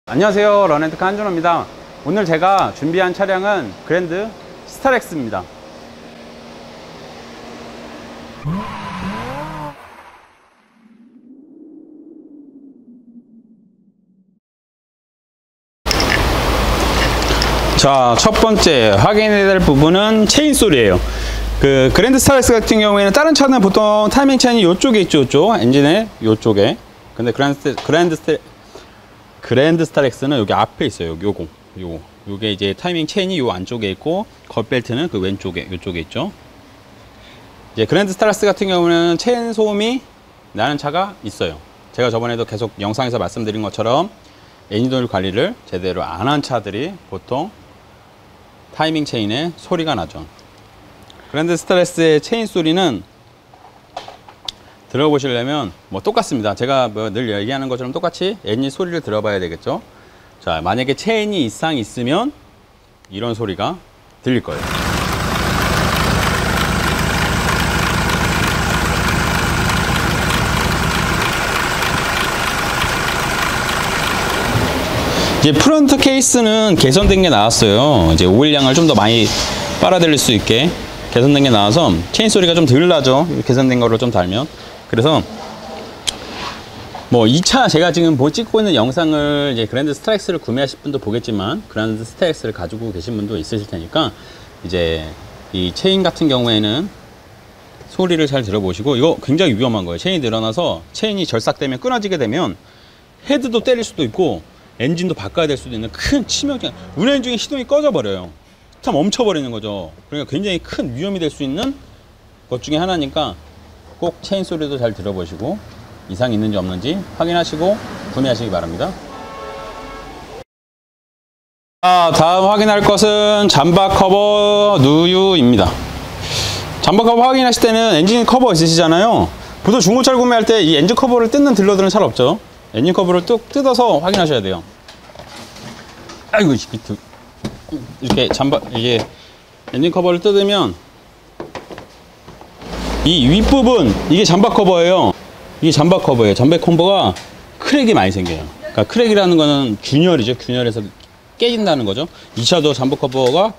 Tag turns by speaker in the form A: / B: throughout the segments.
A: 안녕하세요, 런앤트카 한준호입니다. 오늘 제가 준비한 차량은 그랜드 스타렉스입니다. 자, 첫 번째 확인해야 될 부분은 체인 소리예요. 그 그랜드 스타렉스 같은 경우에는 다른 차는 보통 타이밍 체인이 이쪽에 있죠, 이쪽 엔진의 이쪽에. 근데 그랜드 스타렉스는 여기 앞에 있어요. 요게 이제 타이밍 체인이 요 안쪽에 있고 겉벨트는 그 왼쪽에 요쪽에 있죠. 이제 그랜드 스타렉스 같은 경우는 체인 소음이 나는 차가 있어요. 제가 저번에도 계속 영상에서 말씀드린 것처럼 엔진 오일 관리를 제대로 안 한 차들이 보통 타이밍 체인에 소리가 나죠. 그랜드 스타렉스의 체인 소리는 들어보시려면 뭐 똑같습니다. 제가 뭐 늘 얘기하는 것처럼 똑같이 엔진 소리를 들어봐야 되겠죠. 자, 만약에 체인이 이상 있으면 이런 소리가 들릴 거예요. 이제 프론트 케이스는 개선된 게 나왔어요. 이제 오일량을 좀 더 많이 빨아들일 수 있게 개선된 게 나와서 체인 소리가 좀 덜 나죠. 개선된 거를 좀 달면. 그래서 뭐 이 차 제가 지금 찍고 있는 영상을 이제 그랜드 스타렉스를 구매하실 분도 보겠지만 그랜드 스타렉스를 가지고 계신 분도 있으실 테니까 이제 이 체인 같은 경우에는 소리를 잘 들어보시고, 이거 굉장히 위험한 거예요. 체인이 늘어나서 체인이 절삭되면 끊어지게 되면 헤드도 때릴 수도 있고 엔진도 바꿔야 될 수도 있는 큰 치명적, 운행 중에 시동이 꺼져 버려요. 차 멈춰버리는 거죠. 그러니까 굉장히 큰 위험이 될 수 있는 것 중에 하나니까 꼭 체인 소리도 잘 들어보시고 이상이 있는지 없는지 확인하시고 구매하시기 바랍니다. 다음 확인할 것은 잠바 커버 누유입니다. 잠바 커버 확인하실 때는 엔진 커버 있으시잖아요. 보통 중고차를 구매할 때 이 엔진 커버를 뜯는 딜러들은 잘 없죠. 엔진 커버를 뚝 뜯어서 확인하셔야 돼요. 아이고, 이렇게 이게 엔진 커버를 뜯으면 이 윗부분, 이게 잠바 커버예요. 이게 잠바 커버예요. 잠바 커버가 크랙이 많이 생겨요. 그러니까 크랙이라는 거는 균열이죠. 균열에서 깨진다는 거죠. 이 차도 잠바 커버가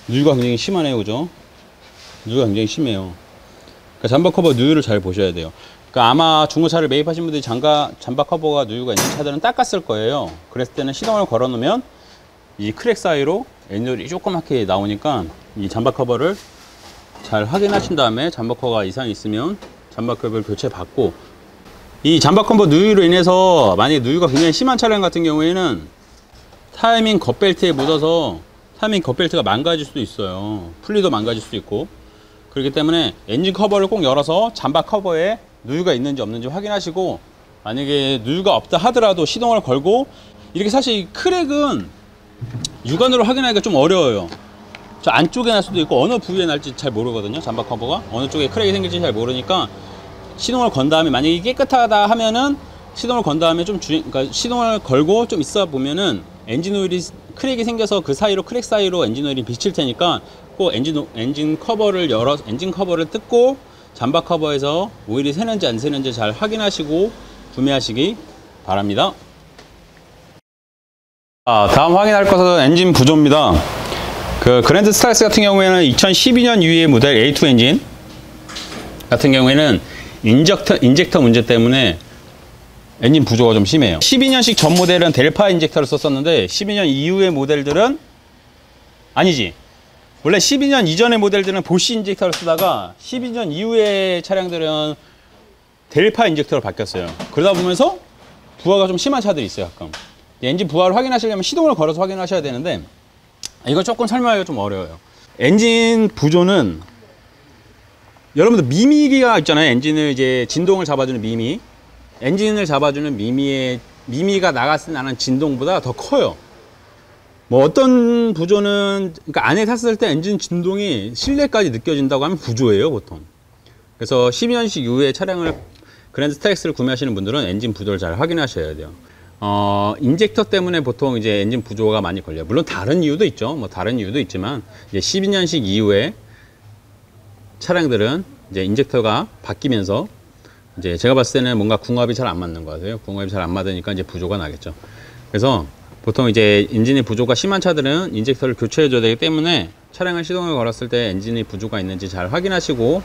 A: 누유가 굉장히 심하네요. 그죠? 누유가 굉장히 심해요. 그러니까 잠바 커버 누유를 잘 보셔야 돼요. 그러니까 아마 중고차를 매입하신 분들이 잠바 커버가 누유가 있는 차들은 닦았을 거예요. 그랬을 때는 시동을 걸어 놓으면 이 크랙 사이로 엔진오일이 조그맣게 나오니까 이 잠바 커버를 잘 확인하신 다음에 잠바 커버가 이상이 있으면 잠바 커버를 교체받고, 이 잠바 커버 누유로 인해서 만약에 누유가 굉장히 심한 차량 같은 경우에는 타이밍 겉벨트에 묻어서 타이밍 겉벨트가 망가질 수도 있어요. 풀리도 망가질 수도 있고. 그렇기 때문에 엔진 커버를 꼭 열어서 잠바 커버에 누유가 있는지 없는지 확인하시고, 만약에 누유가 없다 하더라도 시동을 걸고, 이렇게 사실 크랙은 육안으로 확인하기가 좀 어려워요. 저 안쪽에 날 수도 있고 어느 부위에 날지 잘 모르거든요. 잠바 커버가 어느 쪽에 크랙이 생길지 잘 모르니까 시동을 건 다음에, 만약에 깨끗하다 하면은 시동을 건 다음에 그러니까 시동을 걸고 좀 있어 보면은 엔진 오일이 크랙이 생겨서 그 사이로, 크랙 사이로 엔진 오일이 비칠 테니까 꼭 엔진 커버를 엔진 커버를 뜯고 잠바 커버에서 오일이 새는지 안 새는지 잘 확인하시고 구매하시기 바랍니다. 다음 확인할 것은 엔진 부조입니다. 그 그랜드 스타렉스 같은 경우에는 2012년 이후의 모델 A2 엔진 같은 경우에는 인젝터 문제 때문에 엔진 부조가 좀 심해요. 12년식 전 모델은 델파 인젝터를 썼었는데 12년 이후의 모델들은 아니지. 원래 12년 이전의 모델들은 보쉬 인젝터를 쓰다가 12년 이후의 차량들은 델파 인젝터로 바뀌었어요. 그러다 보면서 부하가 좀 심한 차들이 있어요, 가끔. 엔진 부하를 확인하시려면 시동을 걸어서 확인하셔야 되는데 이건 조금 설명하기가 좀 어려워요. 엔진 부조는 여러분들 미미가 있잖아요. 엔진을 이제 진동을 잡아주는 미미. 엔진을 잡아주는 미미가 나갔을 때 나는 진동보다 더 커요. 뭐 어떤 부조는, 그러니까 안에 탔을 때 엔진 진동이 실내까지 느껴진다고 하면 부조예요, 보통. 그래서 12년식 이후의 차량을 그랜드 스타렉스를 구매하시는 분들은 엔진 부조를 잘 확인하셔야 돼요. 인젝터 때문에 보통 이제 엔진 부조가 많이 걸려요. 물론 다른 이유도 있죠. 뭐 다른 이유도 있지만 이제 12년식 이후에 차량들은 이제 인젝터가 바뀌면서 이제 제가 봤을 때는 뭔가 궁합이 잘 안 맞는 것 같아요. 궁합이 잘 안 맞으니까 이제 부조가 나겠죠. 그래서 보통 이제 엔진의 부조가 심한 차들은 인젝터를 교체해 줘야 되기 때문에 차량을 시동을 걸었을 때 엔진의 부조가 있는지 잘 확인하시고,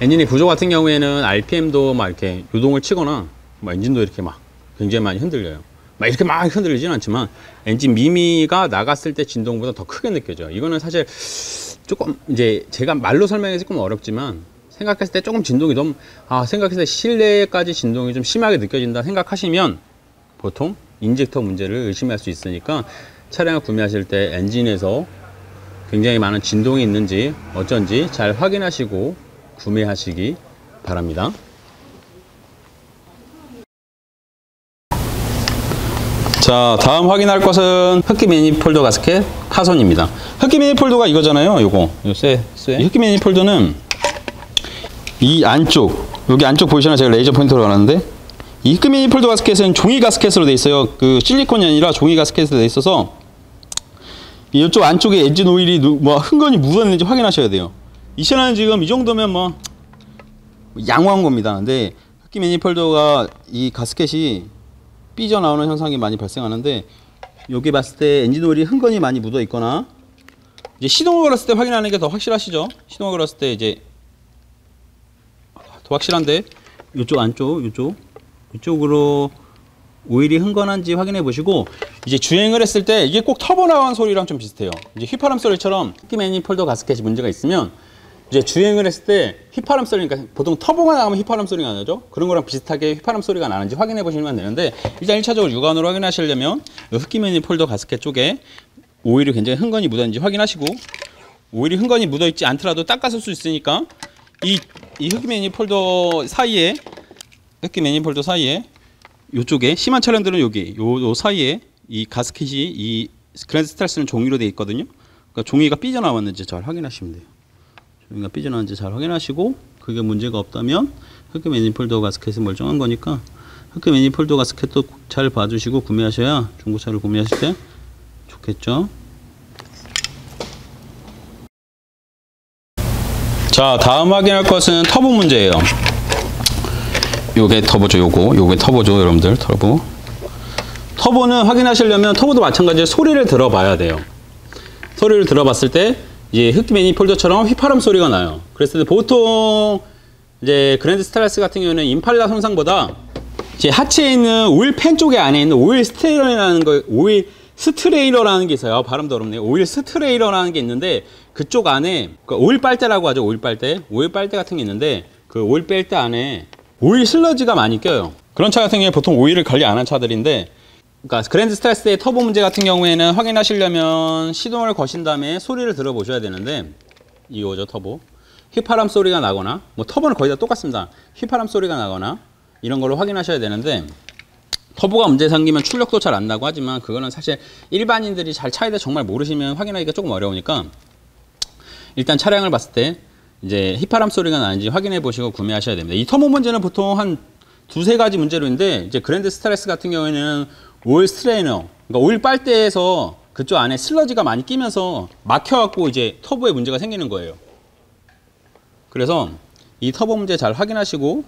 A: 엔진의 부조 같은 경우에는 RPM도 막 이렇게 요동을 치거나 막 엔진도 이렇게 막 굉장히 많이 흔들려요. 막 이렇게 막 흔들리진 않지만 엔진 미미가 나갔을 때 진동보다 더 크게 느껴져요. 이거는 사실 조금 이제 제가 말로 설명하기 조금 어렵지만, 생각했을 때 조금 진동이 너무 생각했을 때 실내까지 진동이 좀 심하게 느껴진다 생각하시면 보통 인젝터 문제를 의심할 수 있으니까, 차량을 구매하실 때 엔진에서 굉장히 많은 진동이 있는지 어쩐지 잘 확인하시고 구매하시기 바랍니다. 자, 다음 확인할 것은 흡기 매니폴더 가스켓 파손입니다. 흡기 매니폴더가 이거잖아요. 요거 흡기 매니폴더는 이 안쪽, 여기 안쪽 보이시나요? 제가 레이저 포인터로 가놨는데, 이 흡기 매니폴더 가스켓은 종이 가스켓으로 돼 있어요. 그 실리콘이 아니라 종이 가스켓으로 돼 있어서 이쪽 안쪽에 엔진 오일이 뭐 흥건히 묻었는지 확인하셔야 돼요. 이 차량은 지금 이 정도면 뭐 양호한 겁니다. 근데 흡기 매니폴더가 이 가스켓이 삐져나오는 현상이 많이 발생하는데, 여기 봤을 때 엔진 오일이 흥건히 많이 묻어 있거나, 이제 시동을 걸었을 때 확인하는 게 더 확실하시죠? 시동을 걸었을 때 이제 더 확실한데, 이쪽 안쪽, 이쪽으로 오일이 흥건한지 확인해 보시고, 이제 주행을 했을 때 이게 꼭 터보 나간 소리랑 좀 비슷해요. 이제 휘파람 소리처럼 흡기 매니폴더 가스켓이 문제가 있으면 이제 주행을 했을 때 휘파람 소리, 그러니까 보통 터보가 나가면 휘파람 소리가 나죠. 그런 거랑 비슷하게 휘파람 소리가 나는지 확인해 보시면 되는데, 일단 1차적으로 육안으로 확인하시려면 흡기 매니폴더 가스켓 쪽에 오일이 굉장히 흥건히 묻었는지 확인하시고, 오일이 흥건히 묻어 있지 않더라도 닦았을 수 있으니까 이 흡기 매니폴더 사이에 요쪽에, 심한 차량들은 여기 요 사이에 이 가스켓이, 이 그랜드 스타렉스는 종이로 되어 있거든요. 그러니까 종이가 삐져나왔는지 잘 확인하시면 돼요. 종이가 삐져나왔는지 잘 확인하시고, 그게 문제가 없다면 흡기 매니폴더 가스켓이 멀쩡한 거니까 흡기 매니폴더 가스켓도 잘 봐주시고 구매하셔야 중고차를 구매하실 때 좋겠죠. 자, 다음 확인할 것은 터보 문제예요. 요게 터보죠. 요게 터보죠, 여러분들. 터보는 확인하시려면 터보도 마찬가지로 소리를 들어봐야 돼요. 소리를 들어봤을 때 이제 흡기 매니폴더처럼 휘파람 소리가 나요. 그랬을 때 보통 이제 그랜드 스타렉스 같은 경우는 임팔라 손상보다 이제 하체에 있는 오일 팬 쪽에 안에 있는 오일 스트레이러라는 게 있어요. 발음도 어렵네요. 오일 스트레이러라는 게 있는데, 그쪽 안에 오일 빨대라고 하죠. 오일 빨대 같은 게 있는데, 그 오일 빨대 안에 오일 슬러지가 많이 껴요. 그런 차 같은 경우에 보통 오일을 관리 안 한 차들인데, 그러니까 그랜드 스타렉스의 터보 문제 같은 경우에는 확인하시려면 시동을 거신 다음에 소리를 들어보셔야 되는데, 이거죠, 터보. 휘파람 소리가 나거나, 뭐 터보는 거의 다 똑같습니다. 휘파람 소리가 나거나 이런 걸로 확인하셔야 되는데, 터보가 문제 생기면 출력도 잘 안 나고 하지만, 그거는 사실 일반인들이 잘 차에 대해 정말 모르시면 확인하기가 조금 어려우니까, 일단 차량을 봤을 때 이제 휘파람 소리가 나는지 확인해 보시고 구매하셔야 됩니다. 이 터보 문제는 보통 한 두세 가지 문제로 있는데, 이제 그랜드 스타렉스 같은 경우에는 오일 스트레이너, 그러니까 오일 빨대에서 그쪽 안에 슬러지가 많이 끼면서 막혀갖고 이제 터보에 문제가 생기는 거예요. 그래서 이 터보 문제 잘 확인하시고,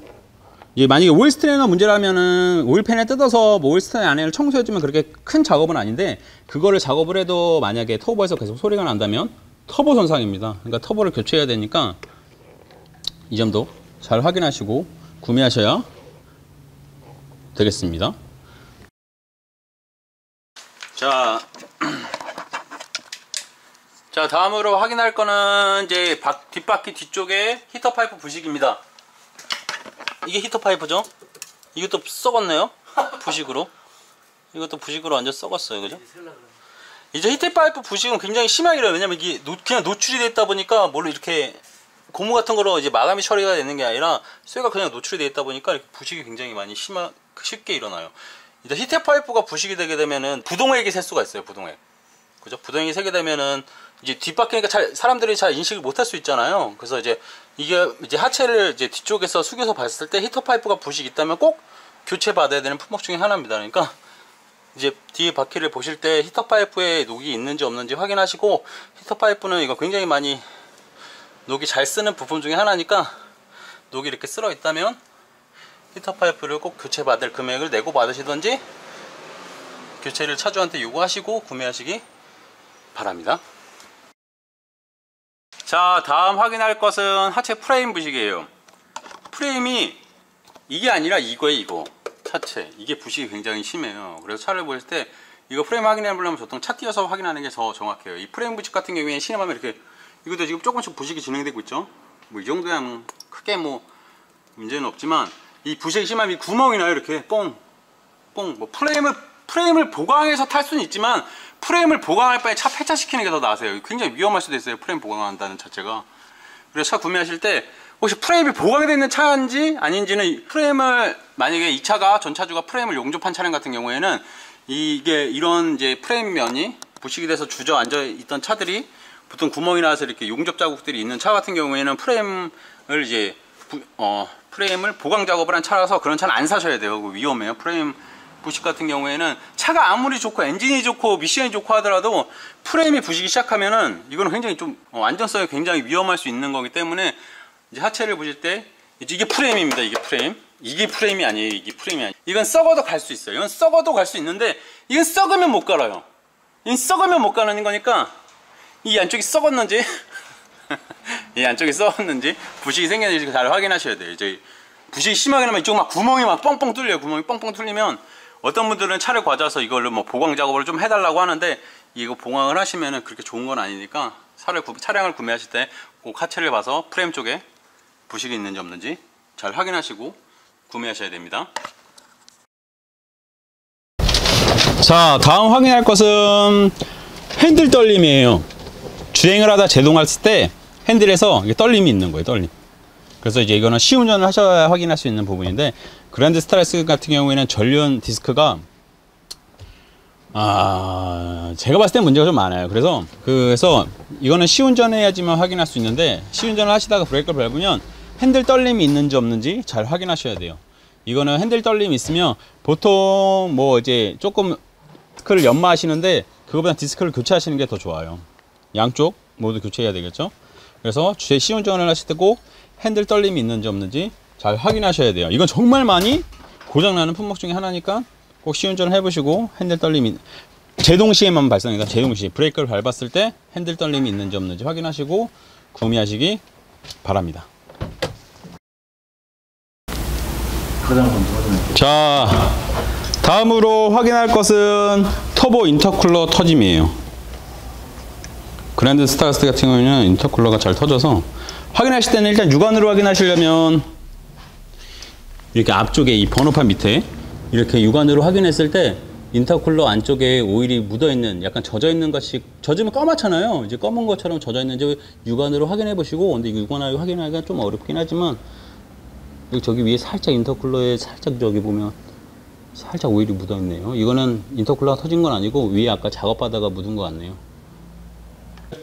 A: 이제 만약에 오일 스트레이너 문제라면은 오일팬을 뜯어서 뭐 오일 스트레이너 안을 청소해주면 그렇게 큰 작업은 아닌데, 그거를 작업을 해도 만약에 터보에서 계속 소리가 난다면 터보 손상입니다. 그러니까 터보를 교체해야 되니까 이 점도 잘 확인하시고 구매하셔야 되겠습니다. 자, 다음으로 확인할 거는 이제 뒷바퀴 뒤쪽에 히터 파이프 부식입니다. 이게 히터 파이프죠? 이것도 썩었네요. 부식으로. 이것도 부식으로 완전 썩었어요. 그죠? 이제 히터 파이프 부식은 굉장히 심하게 해요. 왜냐면 이게 그냥 노출이 되어 있다 보니까 뭘로 이렇게 고무 같은 거로 이제 마감이 처리가 되는 게 아니라 쇠가 그냥 노출이 되어 있다 보니까 이렇게 부식이 굉장히 많이 쉽게 일어나요. 이제 히터 파이프가 부식이 되게 되면은 부동액이 셀 수가 있어요. 부동액. 그죠? 부동액이 세게 되면은 이제 뒷바퀴니까 사람들이 잘 인식을 못할 수 있잖아요. 그래서 이제 이게 이제 하체를 이제 뒤쪽에서 숙여서 봤을 때 히터 파이프가 부식이 있다면 꼭 교체 받아야 되는 품목 중에 하나입니다. 그러니까 이제 뒤에 바퀴를 보실 때 히터 파이프에 녹이 있는지 없는지 확인하시고, 히터 파이프는 이거 굉장히 많이 녹이 잘 쓰는 부품 중에 하나니까, 녹이 이렇게 쓸어 있다면 히터 파이프를 꼭 교체 받을 금액을 내고 받으시든지, 교체를 차주한테 요구하시고 구매하시기 바랍니다. 자, 다음 확인할 것은 하체 프레임 부식이에요. 프레임이 이게 아니라 이거예요. 이거 차체 이게 부식이 굉장히 심해요. 그래서 차를 보실 때 이거 프레임 확인해 보려면 보통 차 띄어서 확인하는 게 더 정확해요. 이 프레임 부식 같은 경우에 신음하면 이렇게 이것도 지금 조금씩 부식이 진행되고 있죠. 뭐 이 정도야 뭐 크게 뭐 문제는 없지만 이 부식이 심하면 이 구멍이 나요. 이렇게 뽕 뭐 프레임을 보강해서 탈 수는 있지만 프레임을 보강할 바에 차 폐차시키는 게 더 나으세요. 굉장히 위험할 수도 있어요. 프레임 보강한다는 자체가. 그래서 차 구매하실 때 혹시 프레임이 보강되어 있는 차인지 아닌지는 프레임을 만약에 이 차가 전차주가 프레임을 용접한 차량 같은 경우에는 이게 이런 이제 프레임 면이 부식이 돼서 주저앉아 있던 차들이 보통 구멍이 나서 이렇게 용접 자국들이 있는 차 같은 경우에는 프레임을 이제 프레임을 보강 작업을 한 차라서 그런 차는 안 사셔야 돼요. 위험해요. 프레임 부식 같은 경우에는 차가 아무리 좋고 엔진이 좋고 미션이 좋고 하더라도 프레임이 부식이 시작하면은 이거는 굉장히 좀 안전성이 굉장히 위험할 수 있는 거기 때문에 이제 하체를 보실 때 이게 프레임입니다. 이게 프레임이 아니에요. 이게 프레임이 아니에요. 이건 썩어도 갈 수 있어요. 이건 썩어도 갈 수 있는데 이건 썩으면 못 갈아요. 이건 썩으면 못 가는 거니까 이 안쪽이 썩었는지 이 안쪽이 썩었는지 부식이 생겼는지 잘 확인하셔야 돼요. 이제 부식이 심하게 나면 이쪽 막 구멍이 막 뻥뻥 뚫려요. 구멍이 뻥뻥 뚫리면 어떤 분들은 차를 가져와서 이걸로 뭐 보강 작업을 좀 해달라고 하는데 이거 보강을 하시면은 그렇게 좋은 건 아니니까 차량을 구매하실 때 꼭 하체를 봐서 프레임 쪽에 부식이 있는지 없는지 잘 확인하시고 구매하셔야 됩니다. 자, 다음 확인할 것은 핸들 떨림이에요. 주행을 하다 제동했을 때 핸들에서 떨림이 있는 거예요. 떨림. 그래서 이제 이거는 시운전을 하셔야 확인할 수 있는 부분인데 그랜드 스타렉스 같은 경우에는 전륜 디스크가 제가 봤을 때 문제가 좀 많아요. 그래서 이거는 시운전해야지만 확인할 수 있는데 시운전을 하시다가 브레이크를 밟으면 핸들 떨림이 있는지 없는지 잘 확인하셔야 돼요. 이거는 핸들 떨림이 있으면 보통 뭐 이제 조금 디스크를 연마하시는데 그거보다 디스크를 교체하시는 게 더 좋아요. 양쪽 모두 교체해야 되겠죠. 그래서 시운전을 하실 때 꼭 핸들 떨림이 있는지 없는지 잘 확인하셔야 돼요. 이건 정말 많이 고장나는 품목 중에 하나니까 꼭 시운전을 해보시고 핸들 떨림이 제동 시에만 발생합니다. 제동 시 브레이크를 밟았을 때 핸들 떨림이 있는지 없는지 확인하시고 구매하시기 바랍니다. 자, 다음으로 확인할 것은 터보 인터쿨러 터짐이에요. 그랜드 스타렉스 같은 경우에는 인터쿨러가 잘 터져서 확인하실 때는 일단 육안으로 확인하시려면 이렇게 앞쪽에 이 번호판 밑에 이렇게 육안으로 확인했을 때 인터쿨러 안쪽에 오일이 묻어있는 약간 젖어있는 것이 젖으면 까맣잖아요. 이제 검은 것처럼 젖어있는지 육안으로 확인해 보시고 근데 육안으로 확인하기가 좀 어렵긴 하지만 저기 위에 살짝 인터쿨러에 살짝 저기 보면 살짝 오일이 묻어있네요. 이거는 인터쿨러가 터진 건 아니고 위에 아까 작업하다가 묻은 것 같네요.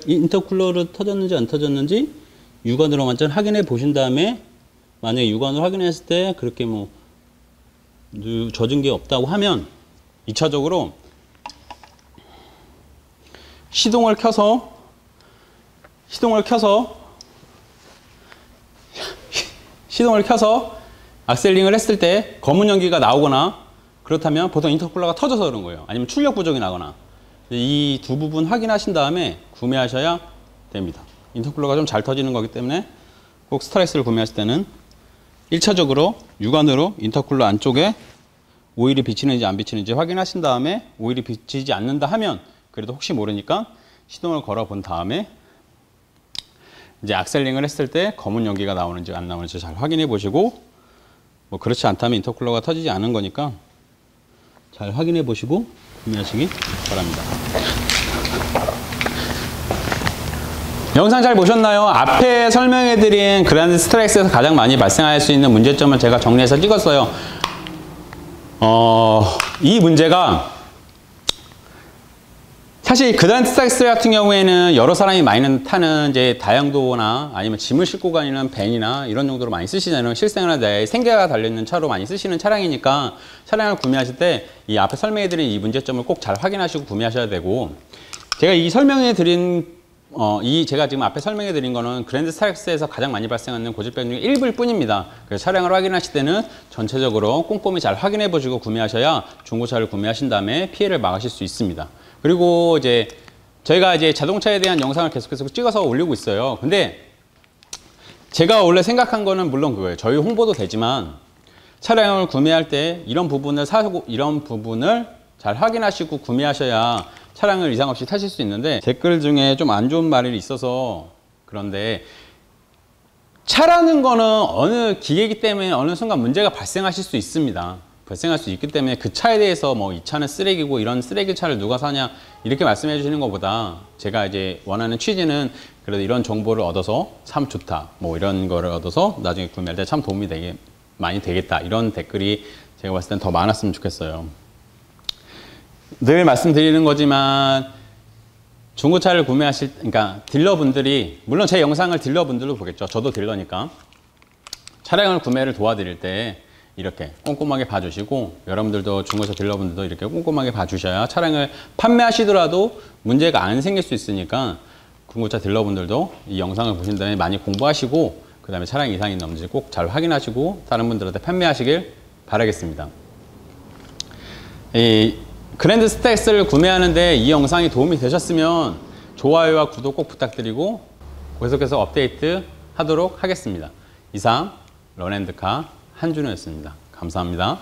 A: 이 인터쿨러로 터졌는지 안 터졌는지 육안으로 완전 확인해 보신 다음에 만약에 육안으로 확인했을 때 그렇게 뭐 젖은 게 없다고 하면 2차적으로 시동을 켜서 악셀링을 했을 때 검은 연기가 나오거나 그렇다면 보통 인터쿨러가 터져서 그런 거예요. 아니면 출력 부족이 나거나 이 두 부분 확인하신 다음에 구매하셔야 됩니다. 인터쿨러가 좀 잘 터지는 거기 때문에 꼭 스타렉스를 구매하실 때는 1차적으로 육안으로 인터쿨러 안쪽에 오일이 비치는지 안 비치는지 확인하신 다음에 오일이 비치지 않는다 하면 그래도 혹시 모르니까 시동을 걸어 본 다음에 이제 악셀링을 했을 때 검은 연기가 나오는지 안 나오는지 잘 확인해 보시고 뭐 그렇지 않다면 인터쿨러가 터지지 않은 거니까 잘 확인해 보시고 구매하시기 바랍니다. 영상 잘 보셨나요? 앞에 설명해드린 그랜드 스타렉스에서 가장 많이 발생할 수 있는 문제점을 제가 정리해서 찍었어요. 이 문제가 사실 그랜드 스타렉스 같은 경우에는 여러 사람이 많이 타는 이제 다용도나 아니면 짐을 싣고 다니는 밴이나 이런 정도로 많이 쓰시잖아요. 실생활에 내 생계가 달려있는 차로 많이 쓰시는 차량이니까 차량을 구매하실 때 이 앞에 설명해드린 이 문제점을 꼭 잘 확인하시고 구매하셔야 되고 제가 이 설명해드린 제가 지금 앞에 설명해 드린 거는 그랜드 스타렉스에서 가장 많이 발생하는 고질병 중에 일부일 뿐입니다. 그래서 차량을 확인하실 때는 전체적으로 꼼꼼히 잘 확인해 보시고 구매하셔야 중고차를 구매하신 다음에 피해를 막으실 수 있습니다. 그리고 이제 저희가 이제 자동차에 대한 영상을 계속해서 찍어서 올리고 있어요. 근데 제가 원래 생각한 거는 물론 그거예요. 저희 홍보도 되지만 차량을 구매할 때 이런 부분을 잘 확인하시고 구매하셔야 차량을 이상 없이 타실 수 있는데, 댓글 중에 좀 안 좋은 말이 있어서 그런데, 차라는 거는 어느 기계이기 때문에 어느 순간 문제가 발생하실 수 있습니다. 발생할 수 있기 때문에 그 차에 대해서 뭐 이 차는 쓰레기고 이런 쓰레기 차를 누가 사냐 이렇게 말씀해 주시는 것보다, 제가 이제 원하는 취지는 그래도 이런 정보를 얻어서 참 좋다, 뭐 이런 거를 얻어서 나중에 구매할 때 참 도움이 많이 되겠다, 이런 댓글이 제가 봤을 땐 더 많았으면 좋겠어요. 늘 말씀드리는 거지만 중고차를 구매하실, 그러니까 딜러분들이, 물론 제 영상을 딜러분들도 보겠죠. 저도 딜러니까. 차량을 구매를 도와드릴 때 이렇게 꼼꼼하게 봐주시고, 여러분들도 중고차 딜러분들도 이렇게 꼼꼼하게 봐주셔야 차량을 판매하시더라도 문제가 안 생길 수 있으니까, 중고차 딜러분들도 이 영상을 보신 다음에 많이 공부하시고, 그 다음에 차량 이상이 없는지 꼭 잘 확인하시고 다른 분들한테 판매하시길 바라겠습니다. 그랜드 스타렉스를 구매하는데 이 영상이 도움이 되셨으면 좋아요와 구독 꼭 부탁드리고 계속해서 업데이트 하도록 하겠습니다. 이상 런앤드카 한준호였습니다. 감사합니다.